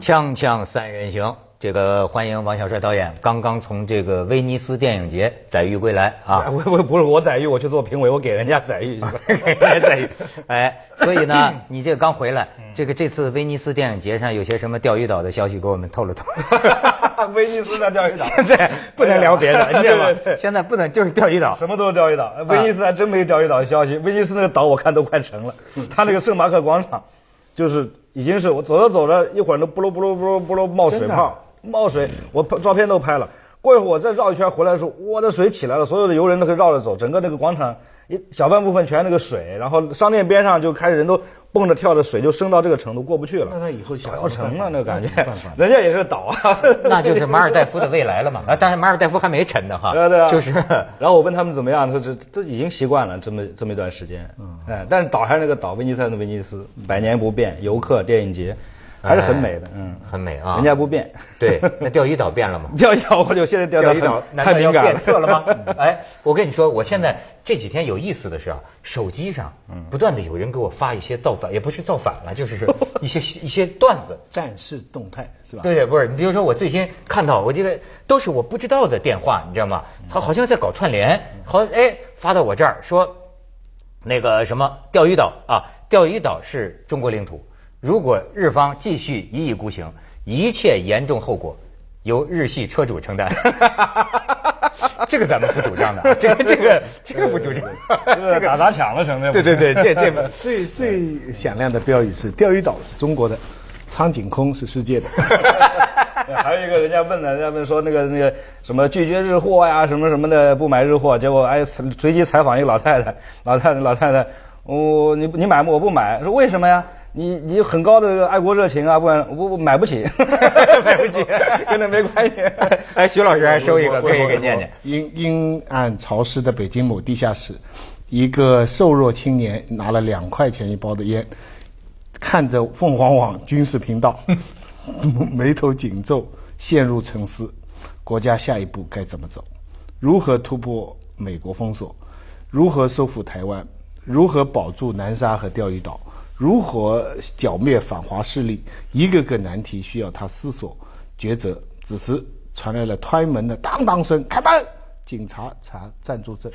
锵锵三人行，这个欢迎王小帅导演刚刚从这个威尼斯电影节载誉归来啊！不是我载誉，我去做评委，我给人家载誉去了，给人家载誉。哎，所以呢，你这个刚回来，这次威尼斯电影节上有些什么钓鱼岛的消息，给我们透了透。威尼斯的钓鱼岛，现在不能聊别的，你知道吗？现在不能就是钓鱼岛，什么都是钓鱼岛。威尼斯还真没钓鱼岛的消息，威尼斯那个岛我看都快成了，他那个圣马可广场，就是已经是我走着走着，一会儿都布噜冒水泡。冒水，我照片都拍了。过一会儿我再绕一圈回来的时候，我的水起来了，所有的游人都可以绕着走，整个那个广场一小半部分全那个水，然后商店边上就开始人都蹦着跳的，水就升到这个程度过不去了。那他以后要成了那个感觉，人家也是岛啊，那就是马尔代夫的未来了嘛。当然马尔代夫还没沉呢哈。对啊，就是。然后我问他们怎么样，他说都已经习惯了这么一段时间。但是岛还是那个岛，威尼斯的威尼斯，百年不变，游客电影节。还是很美的，很美啊，人家不变。对，那钓鱼岛变了吗？钓鱼岛我就现在钓鱼岛太敏感了，变色了吗？哎，我跟你说，我现在这几天有意思的是啊，手机上不断的有人给我发一些造反，也不是造反了，就是一些段子，战事动态是吧？对，不是，你比如说我最新看到，我这个都是我不知道的电话，你知道吗？他好像在搞串联，发到我这儿说，那个什么钓鱼岛啊，钓鱼岛是中国领土。如果日方继续一意孤行，一切严重后果由日系车主承担。这个咱们不主张的，这个不主张，这个打砸抢了成的。对，这最响亮的标语是钓鱼岛是中国的，苍井空是世界的。还有一个人家问说那个什么拒绝日货呀，什么的不买日货，结果随机采访一个老太太，你买吗？我不买。说为什么呀？你很高的爱国热情啊，不买不起，买不起，跟这没关系。哎，徐老师还收一个，可以给念念。阴暗潮湿的北京某地下室，一个瘦弱青年拿了2块钱一包的烟，看着凤凰网军事频道，眉头紧皱，陷入沉思。国家下一步该怎么走？如何突破美国封锁？如何收复台湾？如何保住南沙和钓鱼岛？如何剿灭反华势力？一个个难题需要他思索抉择。此时传来了推门的当当声，开门，警察查暂住证。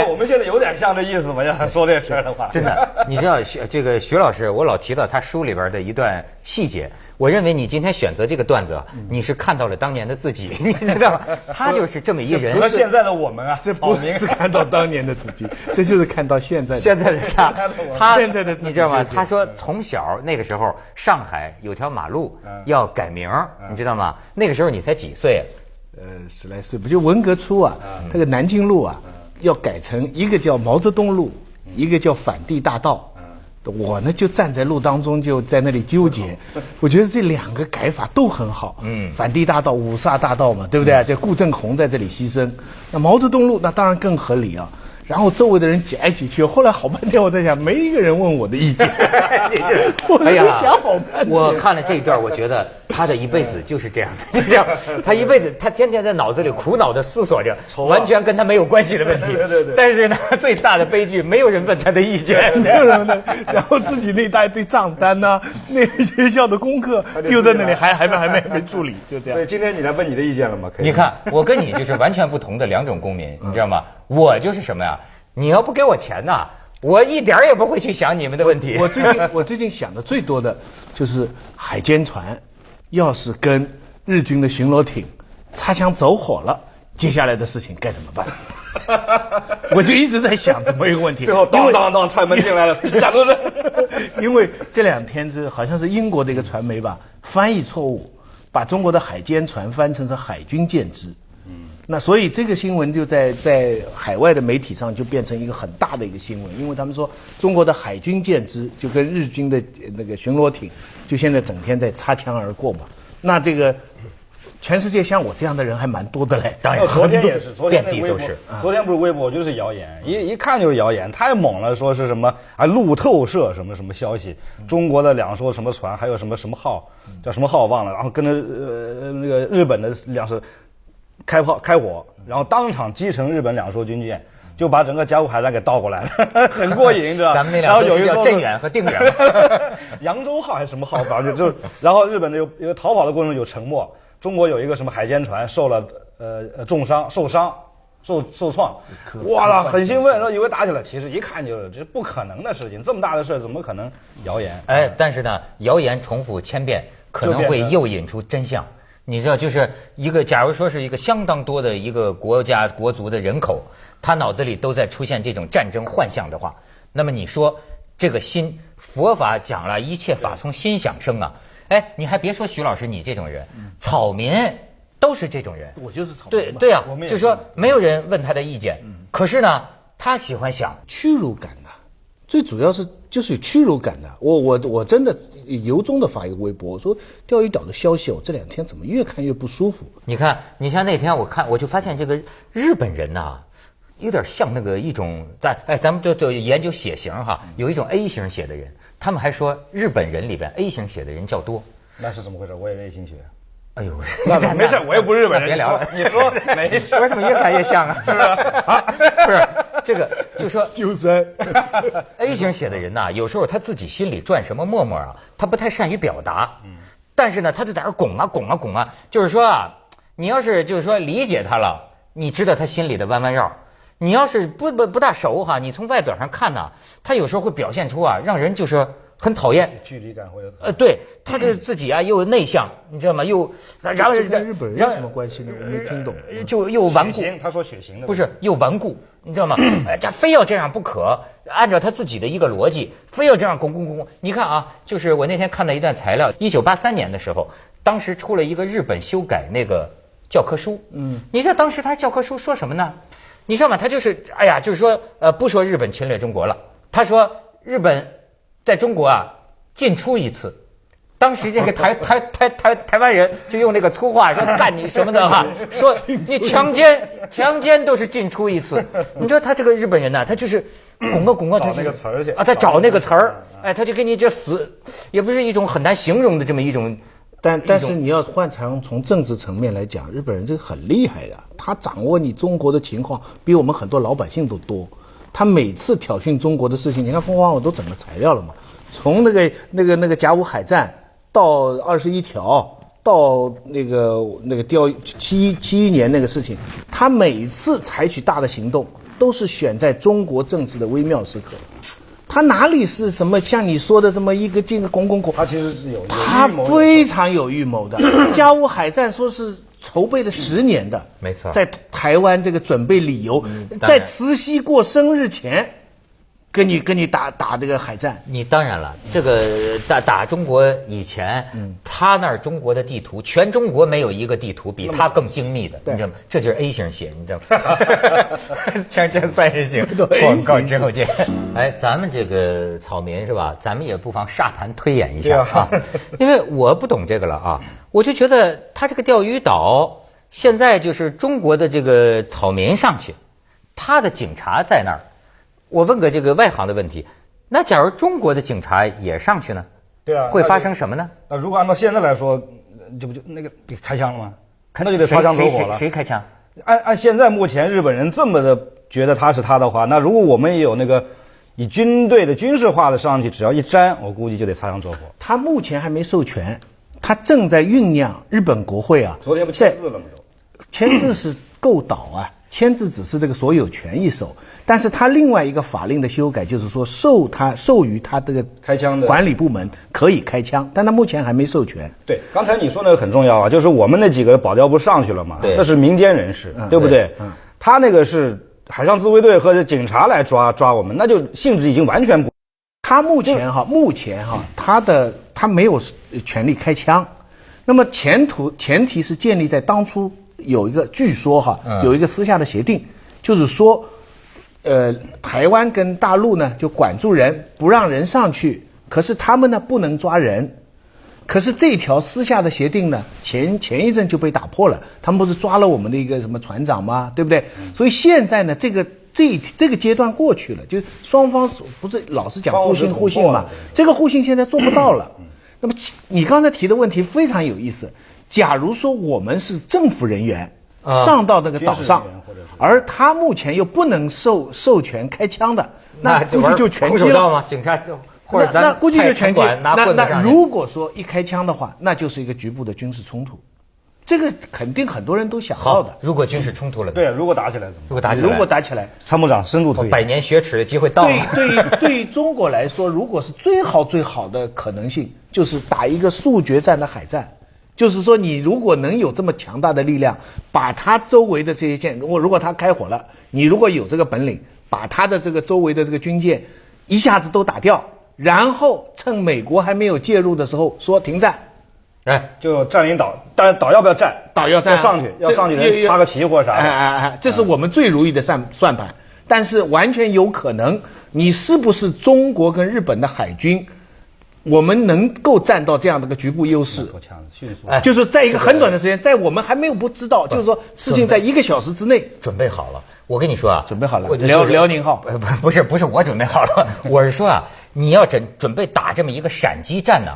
我们现在有点像这意思吗？要他说这事儿的话，真的，你知道这个徐老师，我老提到他书里边的一段细节。我认为你今天选择这个段子，你是看到了当年的自己，你知道吗？他就是这么一人。不是现在的我们啊，这不是看到当年的自己，这就是看到现在的他。他现在的自己，你知道吗？他说从小那个时候，上海有条马路要改名，你知道吗？那个时候你才几岁？10来岁，不就文革初啊？那个南京路啊，要改成一个叫毛泽东路，一个叫反帝大道。我呢就站在路当中，就在那里纠结。我觉得这2个改法都很好。反帝大道、五卅大道嘛，对不对？这顾正红在这里牺牲，那毛泽东路那当然更合理啊。然后周围的人挤来挤去，后来好半天我在想，没一个人问我的意见。哎呀，想好半天。我看了这一段，我觉得他的一辈子就是这样的，这样，他一辈子他天天在脑子里苦恼的思索着，完全跟他没有关系的问题。对。但是呢，最大的悲剧，没有人问他的意见，没有人问。然后自己那一大堆账单呐，那个学校的功课丢在那里，还没处理，就这样。所以今天你来问你的意见了吗？可以。你看，我跟你就是完全不同的2种公民，你知道吗？我就是什么呀？你要不给我钱呐，我一点也不会去想你们的问题。我最近想的最多的就是海监船，要是跟日军的巡逻艇擦枪走火了，接下来的事情该怎么办？我就一直在想这么一个问题。最后当踹门进来了，假如是，因为这2天好像是英国的一个传媒吧，翻译错误，把中国的海监船翻成是海军舰只。那所以这个新闻就在海外的媒体上就变成一个很大的一个新闻，因为他们说中国的海军舰只就跟日军的那个巡逻艇就现在整天在擦枪而过嘛。那这个全世界像我这样的人还蛮多的嘞。当然，昨天也是，遍地都是。昨天不是微博就是谣言，一看就是谣言，太猛了，说是什么路透社什么消息，中国的2艘什么船，还有什么号，叫什么号忘了，然后跟着那个日本的2艘开火，然后当场击沉日本2艘军舰，就把整个甲午海战给倒过来了，很过瘾，知道吧？咱们那两艘叫镇远和定远，扬州号还是什么号，反正就然后日本的有逃跑的过程中有沉没，中国有一个什么海监船受了重伤、受创，哇，很兴奋，然后以为打起来，其实一看就这不可能的事情，这么大的事怎么可能谣言？哎，但是呢，谣言重复千遍，可能会诱引出真相。你知道，就是一个，假如说是一个相当多的一个国家国族的人口，他脑子里都在出现这种战争幻象的话，那么你说这个心，佛法讲了一切法从心想生啊。哎，你还别说徐老师你这种人，草民都是这种人。我就是草民嘛。对啊，就是说没有人问他的意见，可是呢，他喜欢想屈辱感的，最主要是就是有屈辱感的。我真的由衷的发一个微博，我说钓鱼岛的消息，我这2天怎么越看越不舒服。你看，你像那天我就发现这个日本人呐，有点像那个一种，咱们都研究血型哈，有一种 A 型血的人，他们还说日本人里边 A 型血的人较多。那是怎么回事？我也A型血。哎呦，那没事，我也不是日本人，别聊了。你说没事。我怎么越看越像啊？是不是？不是这个，就说就是 A 型血的人呐，有时候他自己心里转什么沫沫啊，他不太善于表达。但是呢，他就在那拱啊，就是说啊，你要是就是说理解他了，你知道他心里的弯弯绕。你要是不大熟哈，你从外表上看呢，他有时候会表现出啊，让人就是很讨厌，距离感会有。对，他这自己啊又内向，你知道吗？又然后跟日本人有什么关系呢？我没听懂。就又顽固，他说血型的不是又顽固，你知道吗？这非要这样不可，按照他自己的一个逻辑，非要这样拱。你看啊，就是我那天看到一段材料，1983年的时候，当时出了一个日本修改那个教科书。你知道当时他教科书说什么呢？你知道吗？他就是就是说不说日本侵略中国了，他说日本在中国啊进出一次。当时这个台湾人就用那个粗话说干你什么的哈，说你强奸都是进出一次。你知道他这个日本人呢，他就是拱个，找那个词儿去啊，他找那个词儿，哎，他就给你这死，也不是一种很难形容的这么一种。但是你要换成从政治层面来讲，日本人这个很厉害的，他掌握你中国的情况比我们很多老百姓都多。他每次挑衅中国的事情，你看凤凰我都整个材料了嘛，从那个甲午海战到21条，到那个钓71年那个事情，他每次采取大的行动都是选在中国政治的微妙时刻。他哪里是什么像你说的这么一个这个拱，他其实是有他非常有预谋的。甲午海战说是筹备了10年的，没错，在台湾这个准备理由，在慈禧过生日前跟你打这个海战。你当然了，这个打中国以前，他那儿中国的地图，全中国没有一个地图比他更精密的，你知道吗？这就是 A 型血，你知道吗？锵锵30行，广告之后见。哎，咱们这个草民是吧？咱们也不妨沙盘推演一下啊，因为我不懂这个了啊，我就觉得他这个钓鱼岛现在就是中国的这个草民上去，他的警察在那儿。我问个这个外行的问题，那假如中国的警察也上去呢？对啊，会发生什么呢？那如果按照现在来说，就那个开枪了吗？那就得擦枪走火了。谁开枪？按现在目前日本人这么的觉得他是他的话，那如果我们也有那个以军队的军事化的上去，只要一沾，我估计就得擦枪走火。他目前还没授权，他正在酝酿。日本国会啊，昨天不签字了吗？签字是构岛啊。签字只是这个所有权一手，但是他另外一个法令的修改就是说授予他这个开枪的管理部门可以开枪，但他目前还没授权。对，刚才你说那个很重要啊，就是我们那几个保镖不上去了嘛，那是民间人士，对不对？他那个是海上自卫队或者警察来抓我们，那就性质已经完全不。他目前他没有权利开枪，那么前提是建立在当初。有一个据说有一个私下的协定，就是说，台湾跟大陆呢就管住人，不让人上去，可是他们呢不能抓人。可是这条私下的协定呢，前一阵就被打破了，他们不是抓了我们的一个什么船长吗？对不对？所以现在呢，这个阶段过去了，就双方不是老是讲互信嘛，这个互信现在做不到了。那么你刚才提的问题非常有意思。假如说我们是政府人员上到那个岛上，而他目前又不能授权开枪的，那估计就拳击了吗？警察或者那估计就拳击。那如果说一开枪的话，那就是一个局部的军事冲突，这个肯定很多人都想到的。如果军事冲突了，对，如果打起来怎么？如果打起来，参谋长深度推100年雪耻的机会到了。对于中国来说，如果是最好的可能性，就是打一个速决战的海战。就是说，你如果能有这么强大的力量，把它周围的这些舰，如果它开火了，你如果有这个本领，把它的这个周围的这个军舰一下子都打掉，然后趁美国还没有介入的时候说停战，就占领岛，但是岛要不要占？岛要占，要上去人插个旗或啥的。这是我们最如意的算盘。但是完全有可能，你是不是中国跟日本的海军？我们能够占到这样的一个局部优势，迅速，就是在一个很短的时间，在我们还没有不知道，就是说事情在1个小时之内准备好了。我跟你说啊，准备好了。辽宁号不是我准备好了，我是说啊，你要准备打这么一个闪击战呢，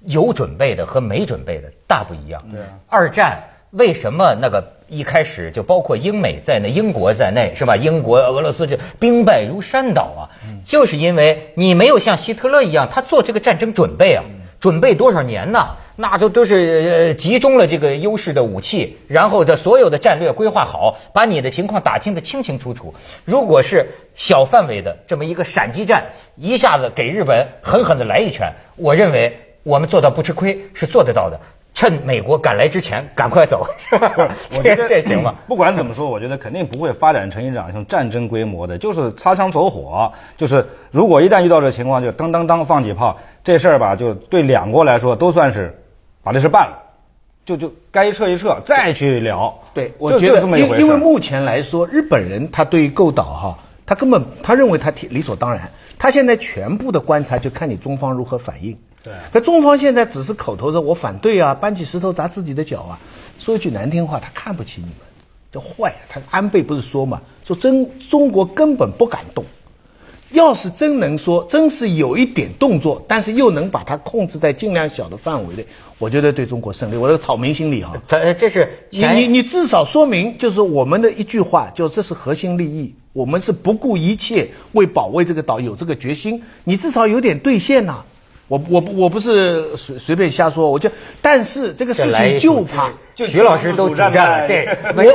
有准备的和没准备的大不一样。对啊，二战为什么那个一开始就包括英美在内，英国在内是吧？英国、俄罗斯这兵败如山倒啊，就是因为你没有像希特勒一样，他做这个战争准备啊，准备多少年呢？那都是集中了这个优势的武器，然后的所有的战略规划好，把你的情况打听得清清楚楚。如果是小范围的这么一个闪击战，一下子给日本狠狠地来一拳，我认为我们做到不吃亏是做得到的。趁美国赶来之前赶快走，是吧？我觉得这行吗？不管怎么说，我觉得肯定不会发展成一场像战争规模的，就是擦枪走火。就是如果一旦遇到这情况，就当当当放几炮，这事儿吧，就对两国来说都算是把这事办了，就该撤一撤，再去聊。对，我觉得因为目前来说，日本人他对于构岛哈，他根本他认为他理所当然，他现在全部的观察就看你中方如何反应。对，可中方现在只是口头说我反对啊，搬起石头砸自己的脚啊，说一句难听话，他看不起你们，这坏啊！他安倍不是说嘛，说中国根本不敢动，要是真能说，真是有一点动作，但是又能把它控制在尽量小的范围内，我觉得对中国胜利。我这个草民心理哈，这是你至少说明就是我们的一句话，就这是核心利益，我们是不顾一切为保卫这个岛有这个决心，你至少有点兑现呐。我不是随便瞎说，但是这个事情就怕徐老师都主战了，这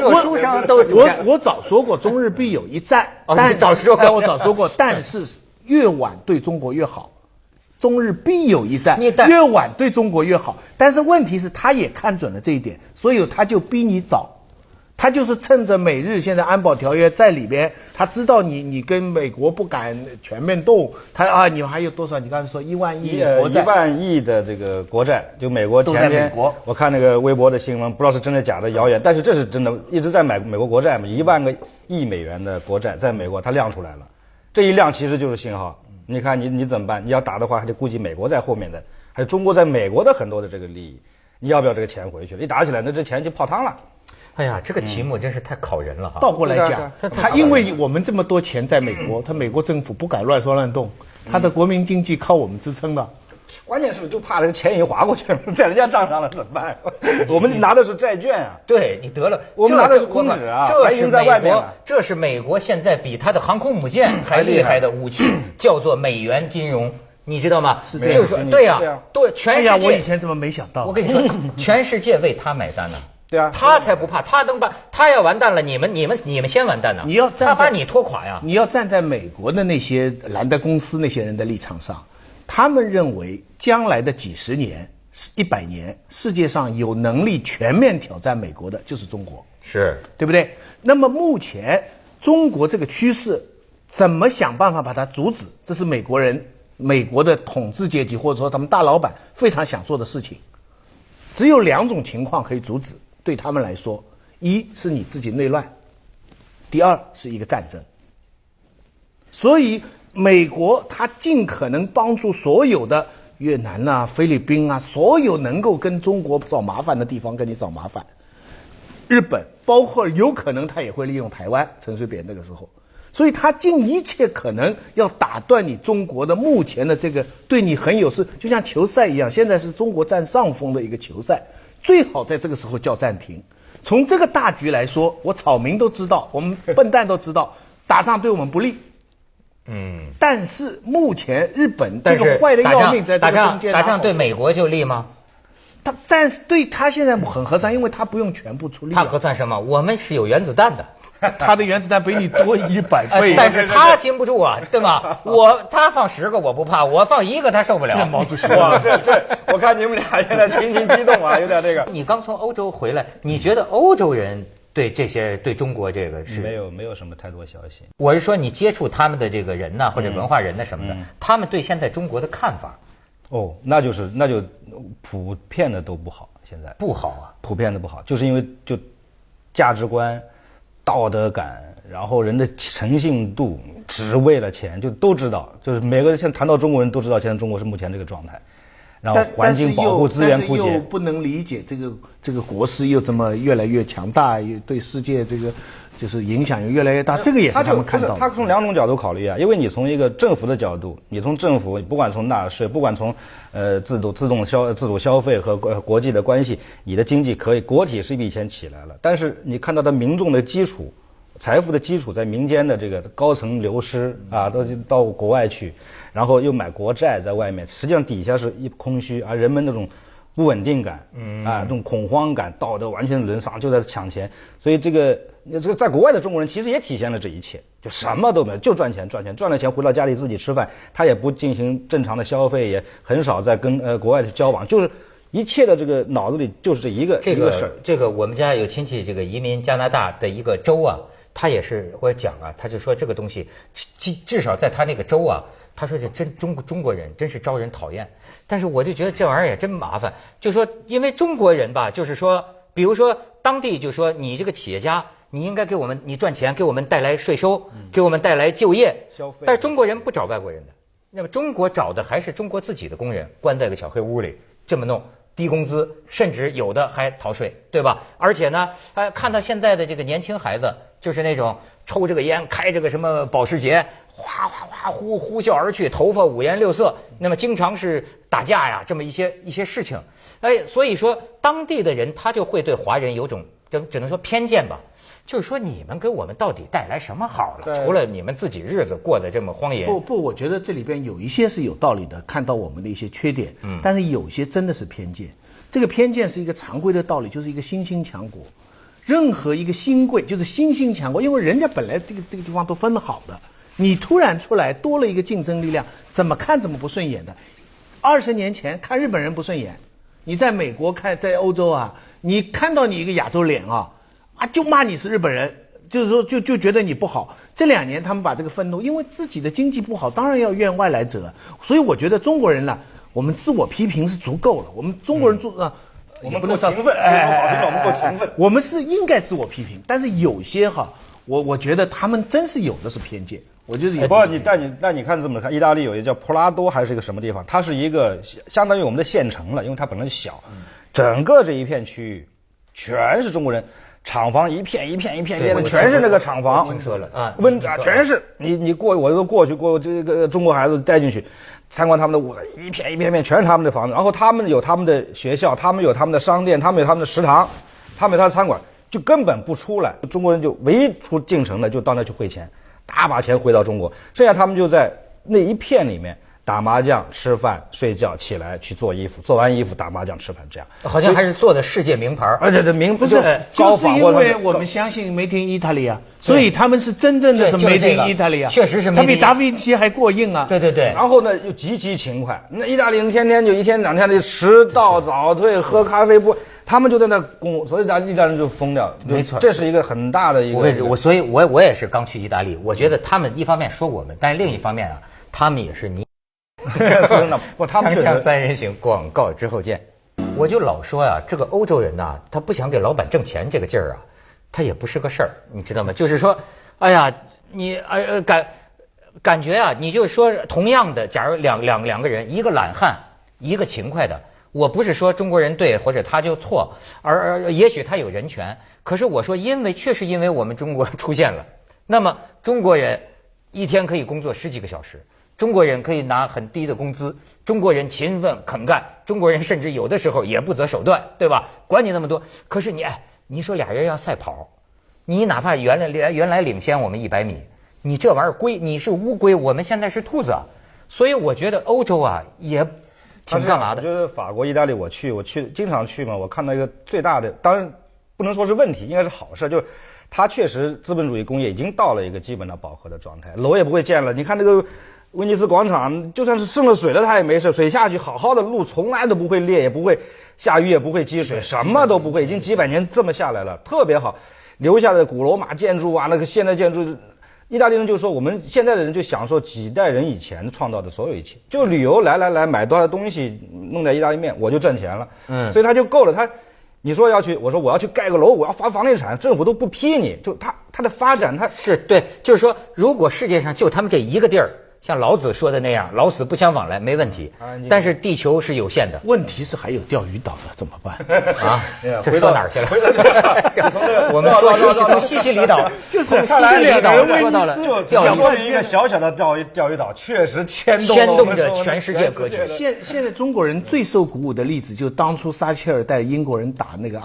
我书上都主战。我早说过中日必有一战，我早说过，但是越晚对中国越好，中日必有一战，越晚对中国越好。但是问题是他也看准了这一点，所以他就逼你早。他就是趁着美日现在安保条约在里边，他知道你跟美国不敢全面动，你们还有多少？你刚才说1万亿国债，1万亿的这个国债，就美国前天我看那个微博的新闻，不知道是真的假的谣言，但是这是真的，一直在买美国国债嘛，1万个亿美元的国债在美国它亮出来了，这一亮其实就是信号。你看你怎么办？你要打的话，还得顾及美国在后面的，还有中国在美国的很多的这个利益，你要不要这个钱回去了？一打起来，那这钱就泡汤了。哎呀，这个题目真是太考人了哈！倒过来讲，他因为我们这么多钱在美国，他美国政府不敢乱说乱动，他的国民经济靠我们支撑的。关键是就怕这个钱已经划过去了，在人家账上了怎么办？我们拿的是债券啊！对你得了，我们拿的是空纸啊！这是美国现在比他的航空母舰还厉害的武器，叫做美元金融。你知道吗？就是说，对呀，对，全世界。我以前怎么没想到？我跟你说，全世界为他买单呢。对啊，他才不怕，他能把他要完蛋了，你们先完蛋呢。他把你拖垮呀！你要站在美国的那些兰德公司那些人的立场上，他们认为将来的几十年、100年，世界上有能力全面挑战美国的就是中国，是对不对？那么目前中国这个趋势，怎么想办法把它阻止？这是美国的统治阶级或者说他们大老板非常想做的事情。只有2种情况可以阻止。对他们来说，一是你自己内乱，第二是一个战争。所以美国他尽可能帮助所有的越南啊、菲律宾啊，所有能够跟中国找麻烦的地方跟你找麻烦。日本包括有可能他也会利用台湾，陈水扁那个时候，所以他尽一切可能要打断你中国的目前的这个对你很有事，就像球赛一样，现在是中国占上风的一个球赛。最好在这个时候叫暂停，从这个大局来说，我草民都知道，我们笨蛋都知道，打仗对我们不利。但是目前日本这个坏的要命，在这个中间打仗对美国就利吗？他暂时对他现在很合算，因为他不用全部出力。他合算什么？我们是有原子弹的。他的原子弹比你多100倍，但是他经不住啊，对吗？他放10个我不怕，我放1个他受不了。毛主席，哇，这，我看你们俩现在情绪激动啊，有点这个。你刚从欧洲回来，你觉得欧洲人对中国这个是没有什么太多消息？我是说你接触他们的这个人呐，或者文化人呐什么的，他们对现在中国的看法，那就普遍的都不好，现在不好啊，普遍的不好，就是因为就价值观、道德感，然后人的诚信度，只为了钱，就都知道，就是每个人现在谈到中国人都知道，现在中国是目前这个状态。然后环境保护、资源枯竭，又不能理解这个国势又这么越来越强大，又对世界这个就是影响又越来越大，这个也是他们看到的。他从2种角度考虑啊，因为你从一个政府的角度，你从政府不管从纳税，不管从自主消费和国际的关系，你的经济可以国体是一笔钱起来了，但是你看到的民众的基础。财富的基础在民间的这个高层流失啊，都到国外去，然后又买国债在外面，实际上底下是一空虚，而人们那种不稳定感，这种恐慌感，道德完全沦丧，就在抢钱。所以这个在国外的中国人其实也体现了这一切，就什么都没有，就赚钱，赚了钱回到家里自己吃饭，他也不进行正常的消费，也很少在跟国外的交往，就是一切的这个脑子里就是这一个事儿。这个我们家有亲戚这个移民加拿大的一个州啊。他也是我讲啊，他就说这个东西，至少在他那个州啊，他说这中国人真是招人讨厌。但是我就觉得这玩意儿也真麻烦，就说因为中国人吧，就是说，比如说当地就说你这个企业家，你应该给我们你赚钱，给我们带来税收，给我们带来就业消费。但是中国人不找外国人的，那么中国找的还是中国自己的工人，关在个小黑屋里这么弄。低工资，甚至有的还逃税，对吧？而且呢，看到现在的这个年轻孩子，就是那种抽这个烟，开这个什么保时捷，哗哗哗呼啸而去，头发五颜六色，那么经常是打架呀，这么一些事情，所以说当地的人他就会对华人有种只能说偏见吧。就是说，你们给我们到底带来什么好了？除了你们自己日子过得这么荒野。不，我觉得这里边有一些是有道理的，看到我们的一些缺点，但是有些真的是偏见。这个偏见是一个常规的道理，就是一个新兴强国，任何一个新贵就是新兴强国，因为人家本来这个地方都分得好的，你突然出来多了一个竞争力量，怎么看怎么不顺眼的。20年前看日本人不顺眼，你在美国看，在欧洲啊，你看到你一个亚洲脸啊，就骂你是日本人，就是说就觉得你不好。这2年他们把这个愤怒，因为自己的经济不好，当然要怨外来者。所以我觉得中国人呢，我们自我批评是足够了。我们中国人我们够勤奋，我们够勤奋。我们是应该自我批评，但是有些我觉得他们真是有的是偏见。我觉得但你看这么看，意大利有一个叫普拉多还是一个什么地方，它是一个相当于我们的县城了，因为它本来小，整个这一片区域全是中国人。厂房一片的，全是那个厂房。听说了啊，全是你我都过这个中国孩子带进去参观他们的屋子，一片全是他们的房子。然后他们有他们的学校，他们有他们的商店，他们有他们的食堂，他们有他的餐馆，就根本不出来。中国人就唯一出进城的就到那去汇钱，大把钱回到中国，剩下他们就在那一片里面。打麻将、吃饭、睡觉，起来去做衣服，做完衣服打麻将、吃饭，这样好像还是做的世界名牌。而且这名不是，就是因为我们相信 Made in Italy 啊，所以他们是真正的是 Made in Italy 啊，确实是。他比达芬奇还过硬啊。对。然后呢，又极其勤快。那意大利人天天就1天2天的迟到早退，喝咖啡不，他们就在那工，所以意大利人就疯掉。没错，这是一个很大的一个。所以我也是刚去意大利，我觉得他们一方面说我们，但是另一方面啊，他们也是你。不，他们锵锵三人行，广告之后见。我就老说呀，这个欧洲人呐，他不想给老板挣钱这个劲儿啊，他也不是个事儿，你知道吗？就是说，哎呀，你感觉啊，你就说同样的，假如两个人，一个懒汉，一个勤快的，我不是说中国人对或者他就错，而也许他有人权，可是我说，确实因为我们中国出现了，那么中国人一天可以工作10几个小时。中国人可以拿很低的工资，中国人勤奋肯干，中国人甚至有的时候也不择手段，对吧？管你那么多，可是你你说俩人要赛跑，你哪怕原来领先我们100米，你这玩意儿你是乌龟，我们现在是兔子，所以我觉得欧洲啊也挺干嘛的。我觉得法国、意大利我去经常去嘛，我看到一个最大的，当然不能说是问题，应该是好事，就是它确实资本主义工业已经到了一个基本的饱和的状态，楼也不会建了。你看那个威尼斯广场，就算是渗了水了，它也没事，水下去好好的路从来都不会裂，也不会下雨，也不会积水，什么都不会，已经几百年这么下来了，特别好。留下的古罗马建筑啊，那个现代建筑，意大利人就说我们现在的人就享受几代人以前创造的所有一切，就旅游来买多少东西弄在意大利面，我就挣钱了。所以他就够了。你说要去，我说我要去盖个楼，我要发房地产，政府都不批你。就他的发展，他是对，就是说，如果世界上就他们这一个地儿，像老子说的那样，老死不相往来，没问题。但是地球是有限的，问题是还有钓鱼岛的，怎么办啊？这说哪儿去了？我们说从西西里岛，就是从西西里岛说到了钓鱼，说明一个小小的钓鱼岛确实牵动着全世界格局。现在中国人最受鼓舞的例子，就是当初撒切尔带英国人打那个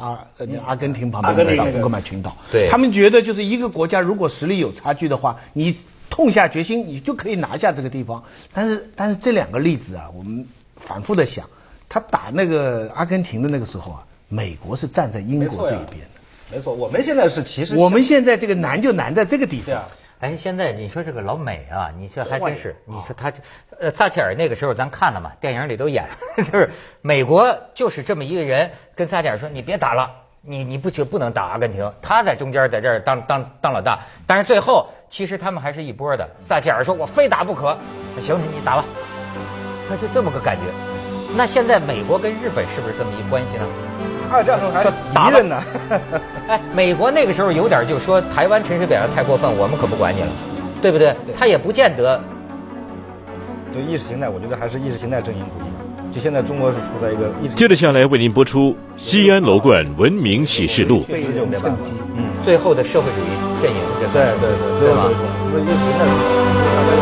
阿根廷旁边的福克曼群岛，对，他们觉得就是一个国家如果实力有差距的话，你痛下决心，你就可以拿下这个地方。但是这两个例子啊，我们反复的想，他打那个阿根廷的那个时候啊，美国是站在英国这一边的。没错，我们现在是其实我们现在这个难就难在这个地方。哎，现在你说这个老美啊，你这还真是，你说他撒切尔那个时候咱看了嘛，电影里都演，就是美国就是这么一个人跟撒切尔说，你别打了。你不能打阿根廷，他在中间在这儿当老大，但是最后其实他们还是一波的。撒切尔说：“我非打不可。”行，你打吧，他就这么个感觉。那现在美国跟日本是不是这么一关系呢？二战时候还说敌人呢。哎，美国那个时候有点就说台湾陈水扁太过分，我们可不管你了，对不对？他也不见得。就意识形态，我觉得还是意识形态阵营不一样。就现在中国是处在一个接着下来为您播出《西安楼冠文明启示录》。被人趁机，最后的社会主义阵营，对吧？意识形态。